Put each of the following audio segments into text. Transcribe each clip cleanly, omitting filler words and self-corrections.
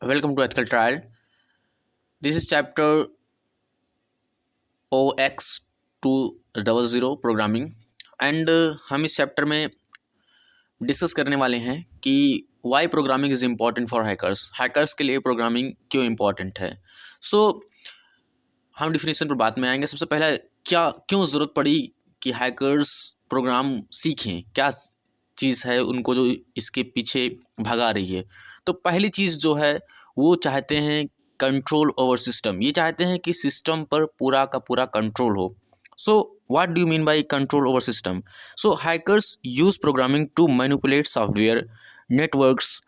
Welcome to Ethical Trial. This is chapter OX200 programming and हम इस chapter में discuss करने वाले हैं कि why programming is important for hackers. Hackers के लिए प्रोग्रामिंग क्यों इम्पॉर्टेंट है। हम डिफिनेशन पर बाद में आएंगे। सबसे पहले क्यों ज़रूरत पड़ी कि हैकर्स प्रोग्राम सीखें, क्या चीज़ है उनको जो इसके पीछे भगा रही है। तो पहली चीज़ जो है वो चाहते हैं कंट्रोल ओवर सिस्टम। ये चाहते हैं कि सिस्टम पर पूरा का पूरा कंट्रोल हो। So what do you mean by control over system? So hackers use programming to manipulate software, networks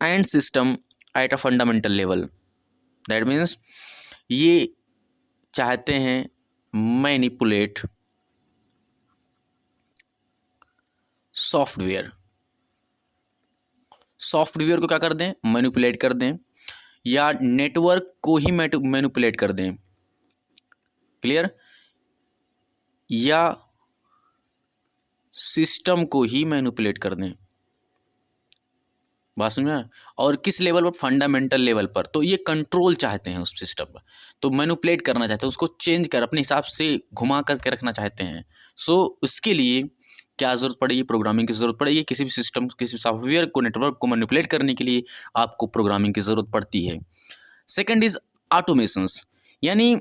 and system at a fundamental level. That means ये चाहते हैं मैनिपुलेट सॉफ्टवेयर को क्या कर दें, मैनिपुलेट कर दें, या नेटवर्क को ही मैनिपुलेट कर दें। क्लियर? या सिस्टम को ही मैनिपुलेट कर दें। बात समझा? और किस लेवल पर? फंडामेंटल लेवल पर। तो ये कंट्रोल चाहते हैं उस सिस्टम पर, तो मैनिपुलेट करना चाहते हैं, उसको चेंज कर अपने हिसाब से घुमा करके रखना चाहते हैं। उसके लिए क्या ज़रूरत पड़ेगी? प्रोग्रामिंग की ज़रूरत पड़ेगी। किसी भी सिस्टम, किसी भी सॉफ्टवेयर को, नेटवर्क को मैनिपुलेट करने के लिए आपको प्रोग्रामिंग की ज़रूरत पड़ती है। सेकेंड इज़ ऑटोमेशंस, यानी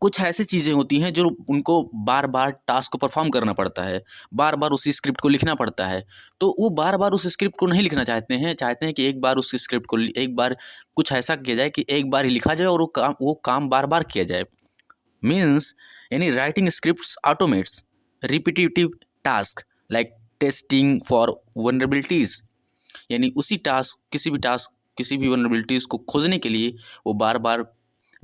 कुछ ऐसी चीज़ें होती हैं जो उनको बार बार टास्क को परफॉर्म करना पड़ता है, बार बार उसी स्क्रिप्ट को लिखना पड़ता है। तो वो बार बार उस स्क्रिप्ट को नहीं लिखना चाहते हैं, चाहते हैं कि एक बार उस स्क्रिप्ट को एक बार कुछ ऐसा किया जाए कि एक बार ही लिखा जाए और वो काम बार बार किया जाए। मीन्स यानी writing scripts automates repetitive task like testing for vulnerabilities, यानी किसी भी वनरेबिलिटीज़ को खोजने के लिए वो बार बार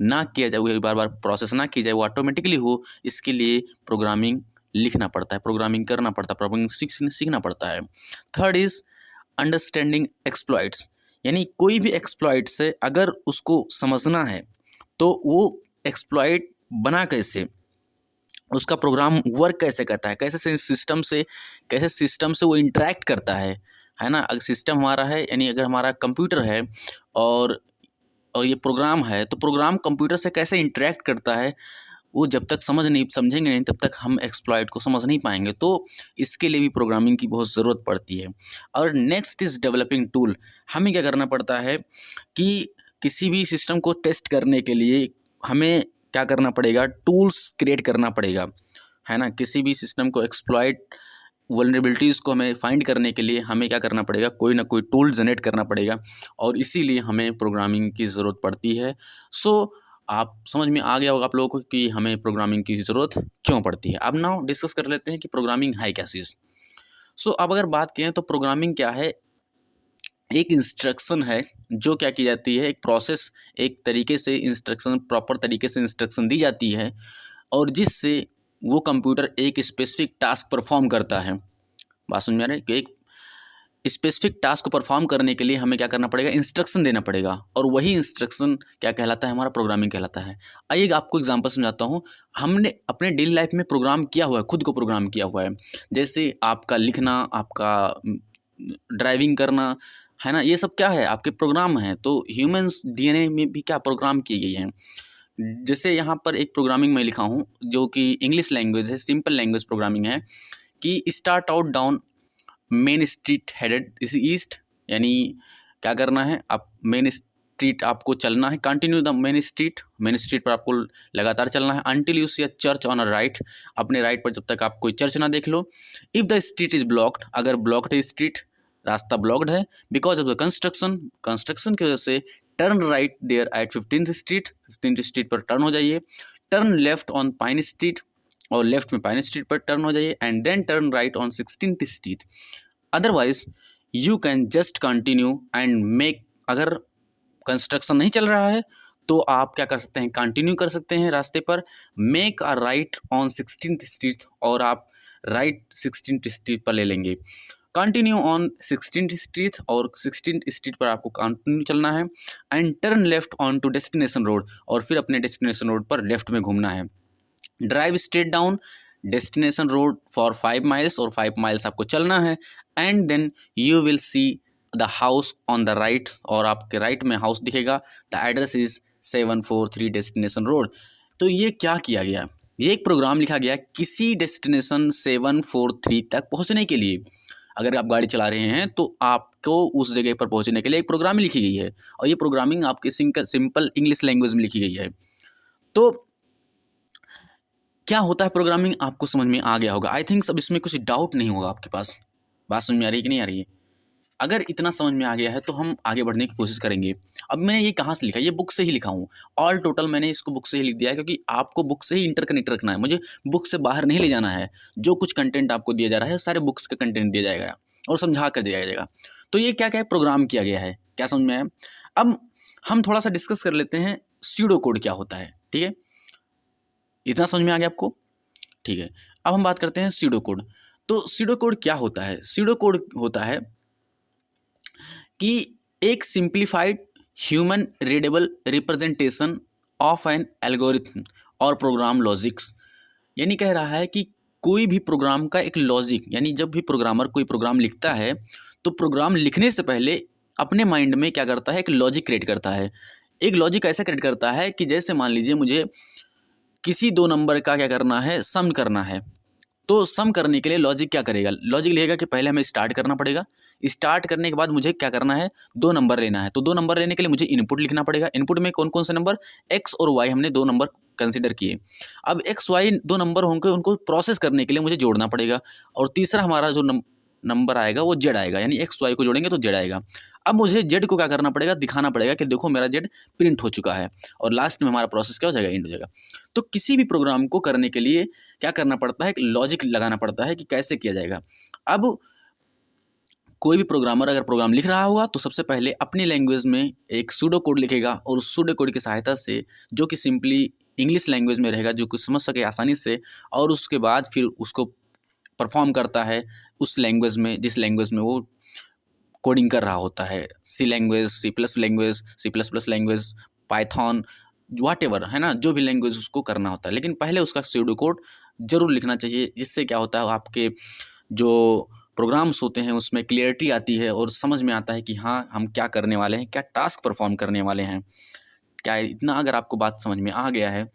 ना किया जाए, वो बार बार प्रोसेस ना की जाए, वो ऑटोमेटिकली हो, इसके लिए प्रोग्रामिंग लिखना पड़ता है, प्रोग्रामिंग करना पड़ता है, प्रोग्रामिंग सीखना पड़ता है। थर्ड इज़ अंडरस्टैंडिंग एक्सप्लॉइट्स, यानी कोई भी एक्सप्लॉइट से अगर उसको समझना है तो वो एक्सप्लॉइट बना कैसे, उसका प्रोग्राम वर्क कैसे करता है, कैसे सिस्टम से वो इंटरेक्ट करता है ना। अगर सिस्टम हमारा है, यानी अगर हमारा कंप्यूटर है और ये प्रोग्राम है, तो प्रोग्राम कंप्यूटर से कैसे इंटरेक्ट करता है, वो जब तक समझेंगे नहीं तब तक हम एक्सप्लॉइट को समझ नहीं पाएंगे। तो इसके लिए भी प्रोग्रामिंग की बहुत ज़रूरत पड़ती है। और नेक्स्ट इज़ डेवलपिंग टूल। हमें क्या करना पड़ता है कि किसी भी सिस्टम को टेस्ट करने के लिए हमें क्या करना पड़ेगा? टूल्स क्रिएट करना पड़ेगा, है ना। किसी भी सिस्टम को एक्सप्लॉइट वल्नरेबिलिटीज़ को हमें फाइंड करने के लिए हमें क्या करना पड़ेगा? कोई ना कोई टूल जनरेट करना पड़ेगा, और इसीलिए हमें प्रोग्रामिंग की ज़रूरत पड़ती है। आप समझ में आ गया होगा आप लोगों को कि हमें प्रोग्रामिंग की ज़रूरत क्यों पड़ती है। अब नाउ डिस्कस कर लेते हैं कि प्रोग्रामिंग है क्या चीज़। अब अगर बात करें तो प्रोग्रामिंग क्या है? एक इंस्ट्रक्शन है जो क्या की जाती है, एक प्रोसेस, एक तरीके से इंस्ट्रक्शन, प्रॉपर तरीके से इंस्ट्रक्शन दी जाती है, और जिससे वो कंप्यूटर एक स्पेसिफिक टास्क परफॉर्म करता है। बात समझ में आ रही है कि एक स्पेसिफिक टास्क को परफॉर्म करने के लिए हमें क्या करना पड़ेगा? इंस्ट्रक्शन देना पड़ेगा, और वही इंस्ट्रक्शन क्या कहलाता है? हमारा प्रोग्रामिंग कहलाता है। आइए आपको एग्जांपल समझाता हूँ। हमने अपने डेली लाइफ में प्रोग्राम किया हुआ है, खुद को प्रोग्राम किया हुआ है। जैसे आपका लिखना, आपका ड्राइविंग करना, है ना, ये सब क्या है? आपके प्रोग्राम हैं। तो ह्यूमन्स डीएनए में भी क्या प्रोग्राम की गई हैं। जैसे यहाँ पर एक प्रोग्रामिंग मैं लिखा हूँ जो कि इंग्लिश लैंग्वेज है, सिंपल लैंग्वेज प्रोग्रामिंग है, कि start out down main street headed इस ईस्ट, यानी क्या करना है? आप मेन स्ट्रीट आपको चलना है, कंटिन्यू द मेन स्ट्रीट पर आपको लगातार चलना है, until you see a church on a right, अपने राइट पर जब तक आप कोई चर्च ना देख लो। If the street is blocked, अगर ब्लॉक्ड है स्ट्रीट, रास्ता ब्लॉक्ड है, बिकॉज ऑफ द कंस्ट्रक्शन की वजह से, turn right there at 15th street पर टर्न हो जाइए, turn left on Pine Street, और लेफ्ट में पाइन स्ट्रीट पर टर्न हो जाइए, and then turn right on 16th street. Otherwise you can just continue and make, अगर कंस्ट्रक्शन नहीं चल रहा है तो आप क्या कर सकते हैं? कंटिन्यू कर सकते हैं रास्ते पर, make a right on 16th street, और आप राइट 16th स्ट्रीट पर ले लेंगे। कंटिन्यू ऑन 16th स्ट्रीट, और 16th स्ट्रीट पर आपको कंटिन्यू चलना है, and turn left on to destination road, और फिर अपने डेस्टिनेशन रोड पर लेफ्ट में घूमना है। Drive straight down destination road for 5 miles, और 5 miles आपको चलना है, and then you will see the house on the right, और आपके राइट में हाउस दिखेगा, the address is 743 destination road. तो ये क्या किया गया, ये एक प्रोग्राम लिखा गया किसी डेस्टिनेशन 743 तक पहुंचने के लिए। अगर आप गाड़ी चला रहे हैं तो आपको उस जगह पर पहुंचने के लिए एक प्रोग्राम लिखी गई है, और ये प्रोग्रामिंग आपके सिंपल इंग्लिश लैंग्वेज में लिखी गई है। तो क्या होता है प्रोग्रामिंग, आपको समझ में आ गया होगा। आई थिंक सब इसमें कुछ डाउट नहीं होगा आपके पास। बात समझ में आ रही है कि नहीं आ रही है? अगर इतना समझ में आ गया है तो हम आगे बढ़ने की कोशिश करेंगे। अब मैंने ये कहाँ से लिखा है, ये बुक से ही लिखा हूँ। ऑल टोटल मैंने इसको बुक से ही लिख दिया है, क्योंकि आपको बुक से ही इंटरकनेक्ट रखना है, मुझे बुक से बाहर नहीं ले जाना है। जो कुछ कंटेंट आपको दिया जा रहा है सारे बुक्स का कंटेंट दिया जाएगा और समझा कर दिया जाएगा। तो ये क्या क्या है, प्रोग्राम किया गया है, क्या समझ में आया? अब हम थोड़ा सा डिस्कस कर लेते हैं स्यूडो कोड क्या होता है। ठीक है, इतना समझ में आ गया आपको? ठीक है, अब हम बात करते हैं स्यूडो कोड। तो स्यूडो कोड क्या होता है? स्यूडो कोड होता है कि एक simplified human readable representation of an algorithm और प्रोग्राम लॉजिक्स। यानी कह रहा है कि कोई भी प्रोग्राम का एक लॉजिक, यानी जब भी प्रोग्रामर कोई प्रोग्राम लिखता है तो प्रोग्राम लिखने से पहले अपने माइंड में क्या करता है, एक लॉजिक क्रिएट करता है। एक लॉजिक ऐसा क्रिएट करता है कि जैसे मान लीजिए मुझे किसी दो नंबर का क्या करना है, सम करना है। तो सम करने के लिए लॉजिक क्या करेगा, लॉजिक लेगा कि पहले हमें स्टार्ट करना पड़ेगा, स्टार्ट करने के बाद मुझे क्या करना है, दो नंबर लेना है। तो दो नंबर लेने के लिए मुझे इनपुट लिखना पड़ेगा। इनपुट में कौन कौन से नंबर, एक्स और वाई, हमने दो नंबर कंसीडर किए। अब एक्स वाई दो नंबर होंगे, उनको प्रोसेस करने के लिए मुझे जोड़ना पड़ेगा। और तीसरा हमारा जो नंबर आएगा वो जेड आएगा, यानी एक्स वाई को जोड़ेंगे तो जेड आएगा। अब मुझे जेड को क्या करना पड़ेगा, दिखाना पड़ेगा कि देखो मेरा जेड प्रिंट हो चुका है, और लास्ट में हमारा प्रोसेस क्या हो जाएगा, एंड हो जाएगा। तो किसी भी प्रोग्राम को करने के लिए क्या करना पड़ता है, एक लॉजिक लगाना पड़ता है कि कैसे किया जाएगा। अब कोई भी प्रोग्रामर अगर प्रोग्राम लिख रहा होगा तो सबसे पहले अपनी लैंग्वेज में एक सूडो कोड लिखेगा, और उस सूडो कोड की सहायता से, जो कि सिंपली इंग्लिश लैंग्वेज में रहेगा, जो कुछ समझ सके आसानी से, और उसके बाद फिर उसको परफॉर्म करता है उस लैंग्वेज में जिस लैंग्वेज में वो कोडिंग कर रहा होता है। C language, C plus language, C plus plus language, Python, whatever है ना, जो भी लैंग्वेज उसको करना होता है। लेकिन पहले उसका सूडो कोड जरूर लिखना चाहिए, जिससे क्या होता है, आपके जो प्रोग्राम्स होते हैं उसमें क्लियरिटी आती है और समझ में आता है कि हाँ हम क्या करने वाले हैं, क्या टास्क परफॉर्म करने वाले हैं। क्या इतना अगर आपको बात समझ में आ गया है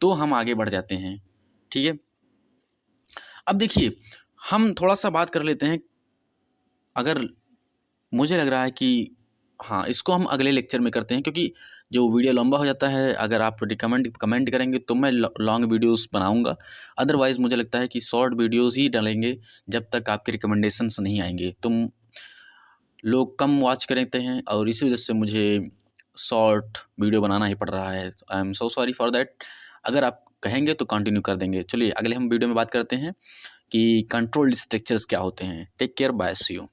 तो हम आगे बढ़ जाते हैं। ठीक है, अब देखिए हम थोड़ा सा बात कर लेते हैं। अगर मुझे लग रहा है कि हाँ, इसको हम अगले लेक्चर में करते हैं, क्योंकि जो वीडियो लंबा हो जाता है। अगर आप कमेंट करेंगे तो मैं लॉन्ग वीडियोस बनाऊंगा, अदरवाइज़ मुझे लगता है कि शॉर्ट वीडियोस ही डालेंगे जब तक आपके रिकमेंडेशंस नहीं आएंगे। तुम लोग कम वॉच करते हैं और इसी वजह से मुझे शॉर्ट वीडियो बनाना ही पड़ रहा है। I am so sorry for that. अगर आप कहेंगे तो कंटिन्यू कर देंगे। चलिए अगले हम वीडियो में बात करते हैं कि कंट्रोल स्ट्रक्चर्स क्या होते हैं। Take care, bye, see you.